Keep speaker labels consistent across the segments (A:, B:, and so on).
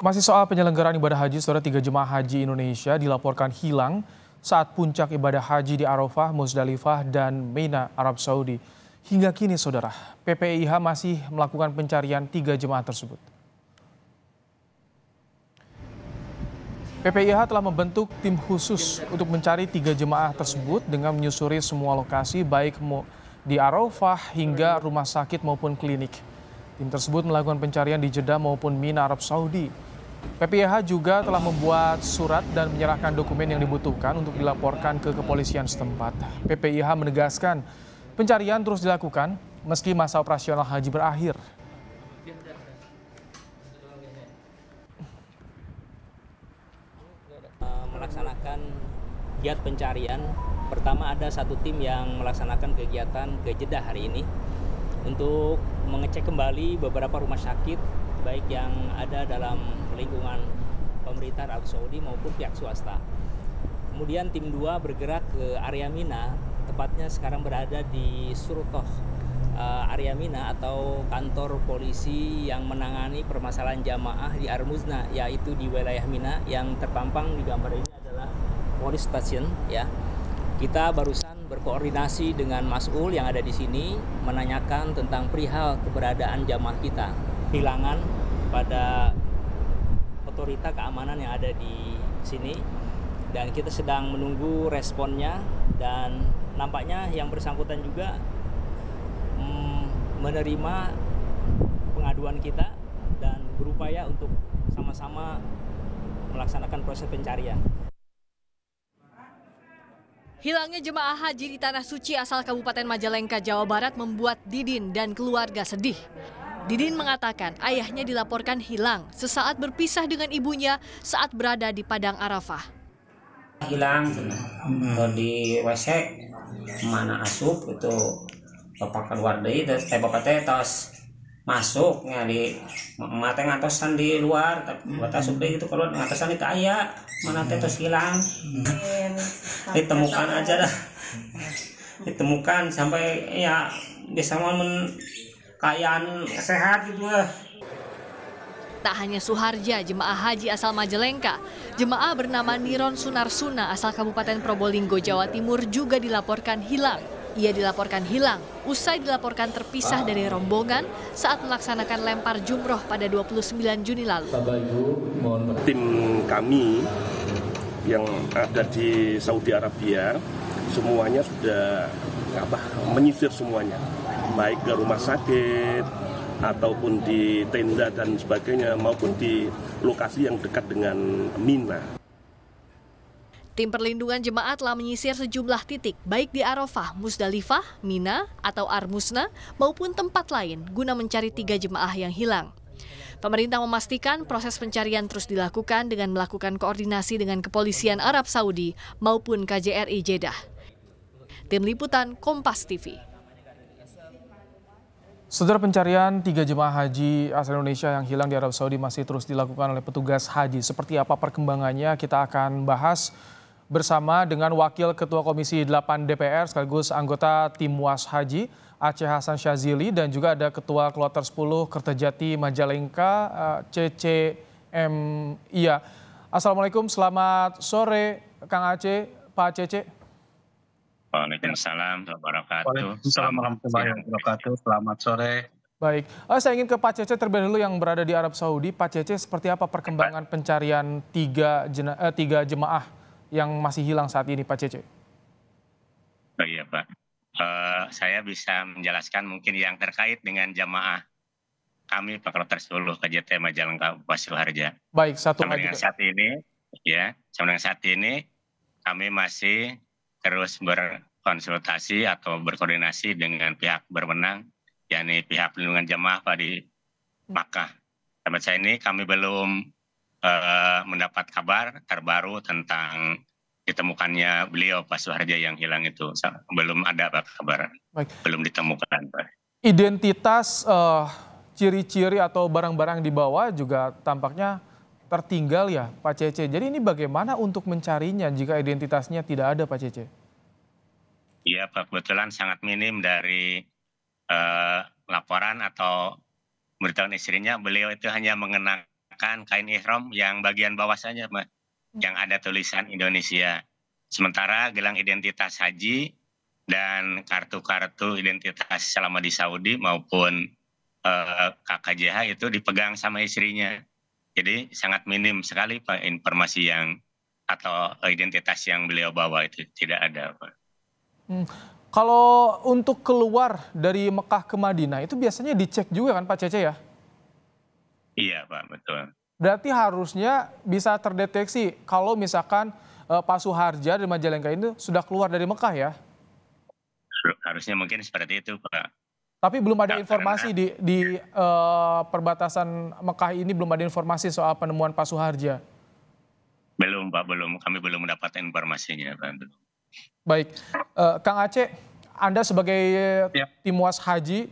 A: Masih soal penyelenggaraan ibadah haji, saudara, 3 jemaah haji Indonesia dilaporkan hilang saat puncak ibadah haji di Arafah, Musdalifah, dan Mina, Arab Saudi. Hingga kini, saudara, PPIH masih melakukan pencarian 3 jemaah tersebut. PPIH telah membentuk tim khusus untuk mencari 3 jemaah tersebut dengan menyusuri semua lokasi baik di Arafah hingga rumah sakit maupun klinik. Tim tersebut melakukan pencarian di Jeddah maupun Mina, Arab Saudi. PPIH juga telah membuat surat dan menyerahkan dokumen yang dibutuhkan untuk dilaporkan ke kepolisian setempat. PPIH menegaskan pencarian terus dilakukan meski masa operasional haji berakhir.
B: Melaksanakan giat pencarian, pertama ada satu tim yang melaksanakan kegiatan ke Jeddah hari ini untuk mengecek kembali beberapa rumah sakit baik yang ada dalam lingkungan pemerintah Arab Saudi maupun pihak swasta. Kemudian tim 2 bergerak ke area Mina, tepatnya sekarang berada di Surtoh area Mina atau kantor polisi yang menangani permasalahan jamaah di Armuzna, yaitu di wilayah Mina. Yang terpampang di gambar ini adalah police station ya. Kita barusan berkoordinasi dengan Mas'ul yang ada di sini menanyakan tentang perihal keberadaan jamaah kita hilangan pada otorita keamanan yang ada di sini, dan kita sedang menunggu responnya, dan nampaknya yang bersangkutan juga menerima pengaduan kita dan berupaya untuk sama-sama melaksanakan proses pencarian.
C: Hilangnya jemaah haji di Tanah Suci asal Kabupaten Majalengka, Jawa Barat membuat Didin dan keluarga sedih. Didin mengatakan ayahnya dilaporkan hilang sesaat berpisah dengan ibunya saat berada di Padang Arafah.
D: Hilang di WC mana asup itu bapak keluar deui bapak teh tos masuk nya di mata ngatosan di luar tapi bapak asup deui itu keluar ngatosan itu aya mana teh tos hilang. Ditemukan aja dah. Ditemukan sampai ya bisa kayaan sehat gitu lah.
C: Tak hanya Suharja, jemaah haji asal Majalengka, jemaah bernama Niron Sunarsuna asal Kabupaten Probolinggo, Jawa Timur juga dilaporkan hilang. Ia dilaporkan hilang usai dilaporkan terpisah dari rombongan saat melaksanakan lempar jumroh pada 29 Juni lalu.
E: Tim kami yang ada di Saudi Arabia semuanya sudah menyisir semuanya, baik ke rumah sakit ataupun di tenda dan sebagainya maupun di lokasi yang dekat dengan Mina.
C: Tim perlindungan jemaah telah menyisir sejumlah titik baik di Arafah, Musdalifah, Mina atau Armuzna maupun tempat lain guna mencari 3 jemaah yang hilang. Pemerintah memastikan proses pencarian terus dilakukan dengan melakukan koordinasi dengan kepolisian Arab Saudi maupun KJRI Jeddah. Tim Liputan Kompas TV.
A: Saudara, pencarian 3 jemaah haji asal Indonesia yang hilang di Arab Saudi masih terus dilakukan oleh petugas haji. Seperti apa perkembangannya kita akan bahas bersama dengan Wakil Ketua Komisi 8 DPR sekaligus anggota Tim Was Haji Aceh Hasan Syazili, dan juga ada Ketua Kloter 10 Kertajati Majalengka CCMIA. Assalamualaikum, selamat sore Kang Aceh, Pak Cece.
F: Waalaikumsalam warahmatullahi
G: wabarakatuh. Selamat sore.
A: Baik, saya ingin ke Pak Cece terlebih dahulu yang berada di Arab Saudi. Pak Cece, seperti apa perkembangan pencarian 3 jemaah yang masih hilang saat ini, Pak Cece?
F: Oh iya, Pak. Saya bisa menjelaskan mungkin yang terkait dengan jamaah kami Pak Kloter 10 KJT Majalengka Pak Suharja.
A: Baik,
F: sampai dengan saat ini kami masih terus berkonsultasi atau berkoordinasi dengan pihak berwenang, yakni pihak pelindungan jamaah Pak di Makkah. Sampai saat ini kami belum mendapat kabar terbaru tentang ditemukannya beliau Pak Suharja yang hilang itu. Belum ada kabar. Baik. Belum ditemukan, Pak.
A: Identitas, ciri-ciri atau barang-barang di bawah juga tampaknya tertinggal ya Pak Cece. Jadi ini bagaimana untuk mencarinya jika identitasnya tidak ada, Pak Cece?
F: Iya Pak, kebetulan sangat minim dari laporan atau memberitahuan istrinya. Beliau itu hanya mengenakan menggunakan kain ihram yang bagian bawah saja, Mbak, yang ada tulisan Indonesia. Sementara gelang identitas haji dan kartu-kartu identitas selama di Saudi maupun KKJH itu dipegang sama istrinya. Jadi sangat minim sekali Pak informasi yang atau identitas yang beliau bawa itu tidak ada, Pak.
A: Kalau untuk keluar dari Mekah ke Madinah itu biasanya dicek juga kan Pak Cece ya?
F: Iya Pak, betul.
A: Berarti harusnya bisa terdeteksi kalau misalkan Pak Suharja dari Majalengka itu sudah keluar dari Mekah ya?
F: Harusnya mungkin seperti itu Pak.
A: Tapi belum ada informasi di perbatasan Mekah ini, belum ada informasi soal penemuan Pak Suharja?
F: Belum Pak, belum. Kami belum mendapatkan informasinya Pak.
A: Baik, Kang Aceh, Anda sebagai tim was haji,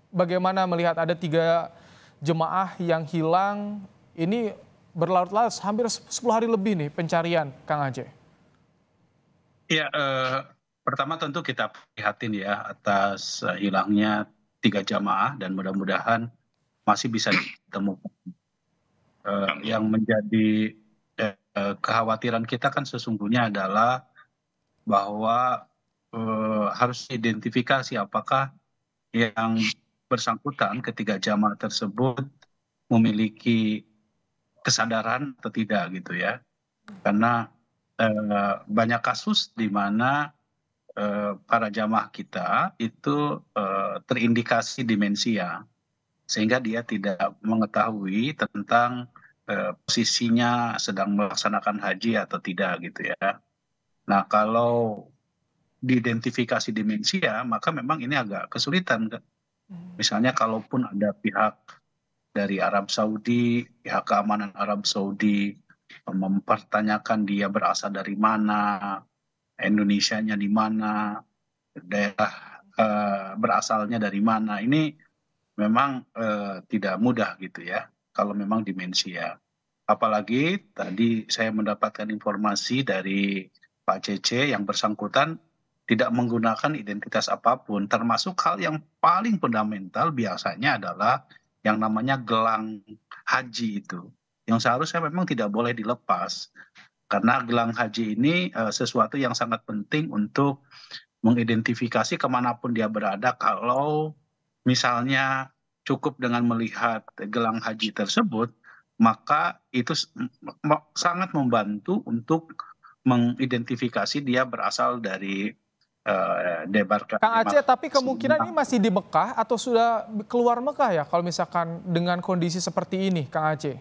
A: bagaimana melihat ada 3 jemaah yang hilang, ini berlarut-larut hampir 10 hari lebih nih pencarian, Kang Aceh.
G: Ya, pertama tentu kita prihatin ya atas hilangnya 3 jamaah dan mudah-mudahan masih bisa ditemukan. Yang menjadi kekhawatiran kita kan sesungguhnya adalah bahwa harus identifikasi apakah yang bersangkutan ketiga jamaah tersebut memiliki kesadaran atau tidak gitu ya. Karena banyak kasus di mana para jamaah kita itu terindikasi demensia sehingga dia tidak mengetahui tentang posisinya sedang melaksanakan haji atau tidak gitu ya. Nah, kalau diidentifikasi demensia, maka memang ini agak kesulitan. Misalnya kalaupun ada pihak dari Arab Saudi, pihak keamanan Arab Saudi mempertanyakan dia berasal dari mana, Indonesianya di mana, daerah berasalnya dari mana. Ini memang tidak mudah gitu ya, kalau memang demensia. Apalagi tadi saya mendapatkan informasi dari Pak Cece yang bersangkutan tidak menggunakan identitas apapun, termasuk hal yang paling fundamental biasanya adalah yang namanya gelang haji itu, yang seharusnya memang tidak boleh dilepas, karena gelang haji ini sesuatu yang sangat penting untuk mengidentifikasi kemanapun dia berada. Kalau misalnya cukup dengan melihat gelang haji tersebut, maka itu sangat membantu untuk mengidentifikasi dia berasal dari debarkasi.
A: Kang Aceh, tapi kemungkinan ini masih di Mekah atau sudah keluar Mekah ya kalau misalkan dengan kondisi seperti ini, Kang Aceh?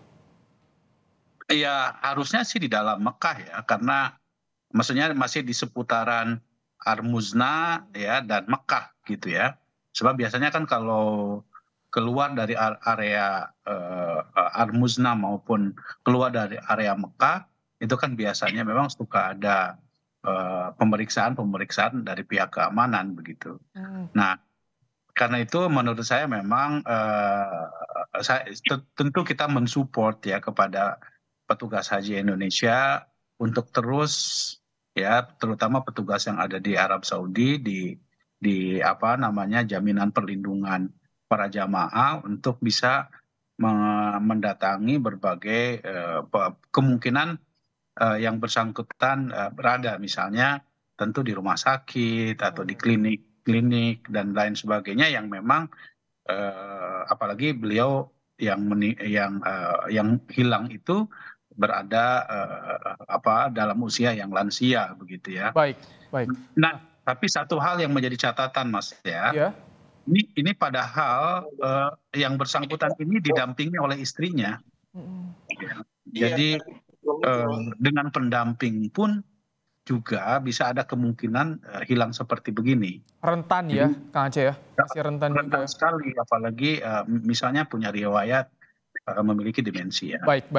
G: Ya harusnya sih di dalam Mekah ya, karena maksudnya masih di seputaran Armuzna ya dan Mekah gitu ya. Sebab biasanya kan kalau keluar dari area Armuzna maupun keluar dari area Mekah, itu kan biasanya memang suka ada pemeriksaan dari pihak keamanan begitu. Nah, karena itu menurut saya memang tentu kita mensupport ya kepada petugas haji Indonesia untuk terus ya, terutama petugas yang ada di Arab Saudi di apa namanya jaminan perlindungan para jamaah untuk bisa mendatangi berbagai kemungkinan yang bersangkutan berada, misalnya tentu di rumah sakit atau di klinik dan lain sebagainya yang memang apalagi beliau yang hilang itu berada dalam usia yang lansia begitu ya.
A: Baik.
G: Nah, tapi satu hal yang menjadi catatan Mas ya. Ini padahal yang bersangkutan ini didampingi oleh istrinya. Jadi dengan pendamping pun juga bisa ada kemungkinan hilang seperti begini.
A: Rentan ya, Kang Aceh ya? Masih rentan juga.
G: Rentan sekali, apalagi misalnya punya riwayat memiliki demensia.
A: Baik.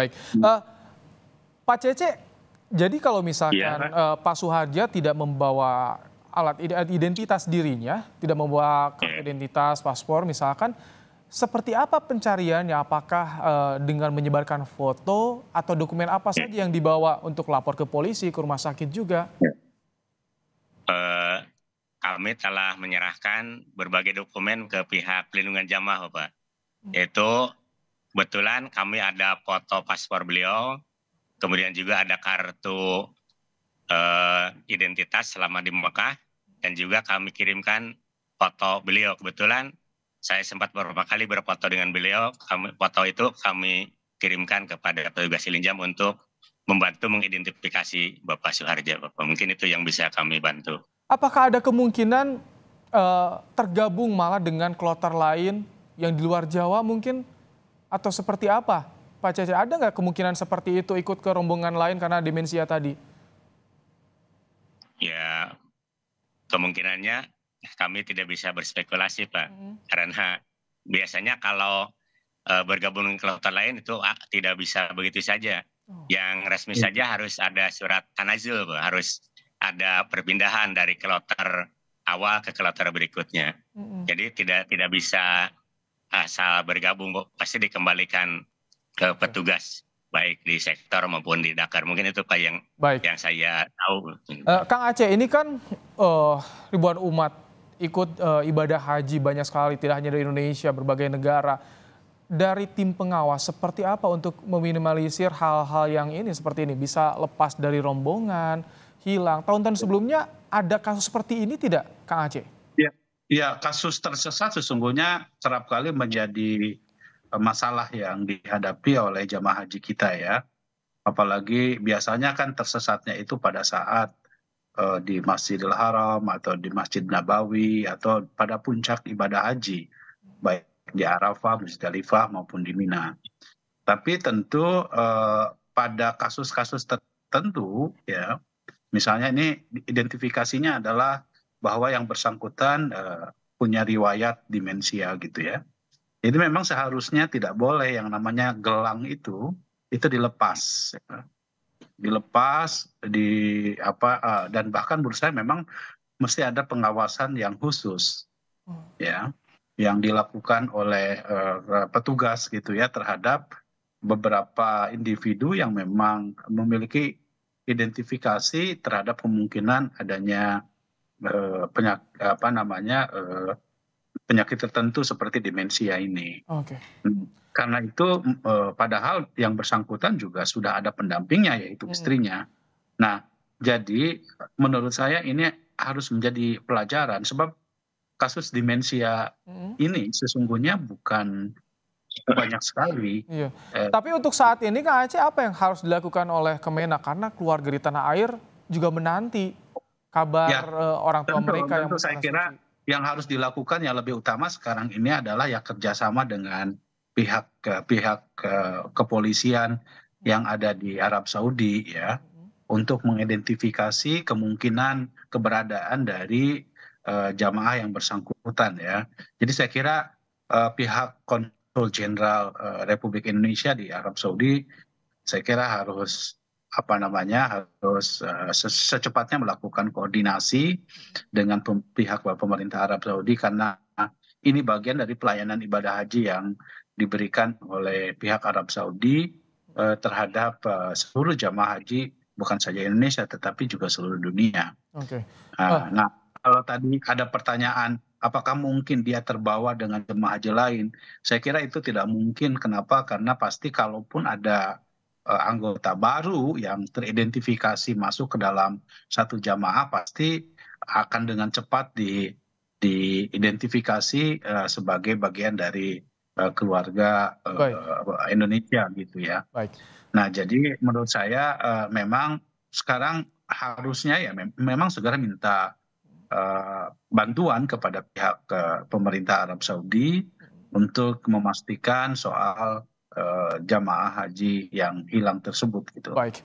A: Pak Cece, jadi kalau misalkan Pak Suharja tidak membawa alat identitas dirinya, tidak membawa identitas, paspor misalkan, seperti apa pencariannya? Apakah dengan menyebarkan foto atau dokumen apa saja yang dibawa untuk lapor ke polisi, ke rumah sakit juga?
F: Kami telah menyerahkan berbagai dokumen ke pihak pelindungan jamaah, Pak. Yaitu kebetulan kami ada foto paspor beliau, kemudian juga ada kartu identitas selama di Mekah, dan juga kami kirimkan foto beliau. Kebetulan saya sempat beberapa kali berfoto dengan beliau, foto itu kami kirimkan kepada petugas Ilinjam untuk membantu mengidentifikasi Bapak Suharja. Bapak, mungkin itu yang bisa kami bantu.
A: Apakah ada kemungkinan tergabung malah dengan kloter lain yang di luar Jawa mungkin? Atau seperti apa? Pak Cece, ada nggak kemungkinan seperti itu ikut ke rombongan lain karena demensia tadi?
F: Ya, kemungkinannya kami tidak bisa berspekulasi, Pak. Karena biasanya kalau bergabung dengan kloter lain itu tidak bisa begitu saja. Yang resmi saja harus ada surat tanazul, Pak. Harus ada perpindahan dari kloter awal ke kloter berikutnya. Jadi tidak bisa asal bergabung, pasti dikembalikan ke petugas, baik di sektor maupun di Dakar. Mungkin itu Pak yang saya tahu.
A: Kang Aceh, ini kan ribuan umat ikut ibadah haji banyak sekali, tidak hanya dari Indonesia, berbagai negara. Dari tim pengawas, seperti apa untuk meminimalisir hal-hal yang ini seperti ini? Bisa lepas dari rombongan, hilang. Tahun-tahun sebelumnya ada kasus seperti ini tidak, Kang Aceh?
G: Ya, kasus tersesat sesungguhnya kerap kali menjadi masalah yang dihadapi oleh jamaah haji kita ya. Apalagi biasanya kan tersesatnya itu pada saat di Masjidil Haram atau di Masjid Nabawi atau pada puncak ibadah haji, baik di Arafah, Musdalifah maupun di Mina. Tapi tentu pada kasus-kasus tertentu ya, misalnya ini identifikasinya adalah bahwa yang bersangkutan punya riwayat demensia gitu ya. Jadi memang seharusnya tidak boleh yang namanya gelang itu dilepas, ya. Dilepas dan bahkan menurut saya memang mesti ada pengawasan yang khusus, ya, yang dilakukan oleh petugas gitu ya terhadap beberapa individu yang memang memiliki identifikasi terhadap kemungkinan adanya penyakit tertentu seperti demensia ini. Karena itu padahal yang bersangkutan juga sudah ada pendampingnya yaitu istrinya. Nah, jadi menurut saya ini harus menjadi pelajaran sebab kasus demensia ini sesungguhnya bukan banyak sekali.
A: Iya. Tapi untuk saat ini Kang Aceh, apa yang harus dilakukan oleh Kemenak? Karena keluarga di tanah air juga menanti kabar orang tua mereka yang
G: saya kira yang harus dilakukan yang lebih utama sekarang ini adalah ya kerjasama dengan pihak kepolisian yang ada di Arab Saudi ya untuk mengidentifikasi kemungkinan keberadaan dari jamaah yang bersangkutan ya. Jadi saya kira pihak Konsul Jenderal Republik Indonesia di Arab Saudi saya kira harus secepatnya melakukan koordinasi dengan pihak pemerintah Arab Saudi karena ini bagian dari pelayanan ibadah haji yang diberikan oleh pihak Arab Saudi terhadap seluruh jamaah haji bukan saja Indonesia tetapi juga seluruh dunia. Nah, kalau tadi ada pertanyaan apakah mungkin dia terbawa dengan jemaah haji lain, saya kira itu tidak mungkin. Kenapa? Karena pasti kalaupun ada anggota baru yang teridentifikasi masuk ke dalam satu jamaah pasti akan dengan cepat diidentifikasi sebagai bagian dari keluarga Indonesia gitu ya. Nah jadi menurut saya memang sekarang harusnya ya memang segera minta bantuan kepada pihak pemerintah Arab Saudi untuk memastikan soal jamaah haji yang hilang tersebut gitu.
A: Baik,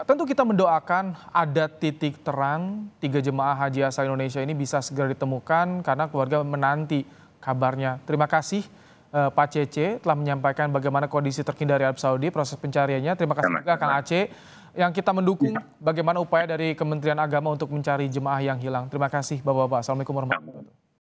A: tentu kita mendoakan ada titik terang 3 jemaah haji asal Indonesia ini bisa segera ditemukan karena keluarga menanti kabarnya. Terima kasih Pak Cece telah menyampaikan bagaimana kondisi terkini dari Arab Saudi, proses pencariannya. Terima kasih juga Kang Aceh yang kita mendukung bagaimana upaya dari Kementerian Agama untuk mencari jemaah yang hilang. Terima kasih Bapak-Bapak. Assalamualaikum warahmatullahi wabarakatuh.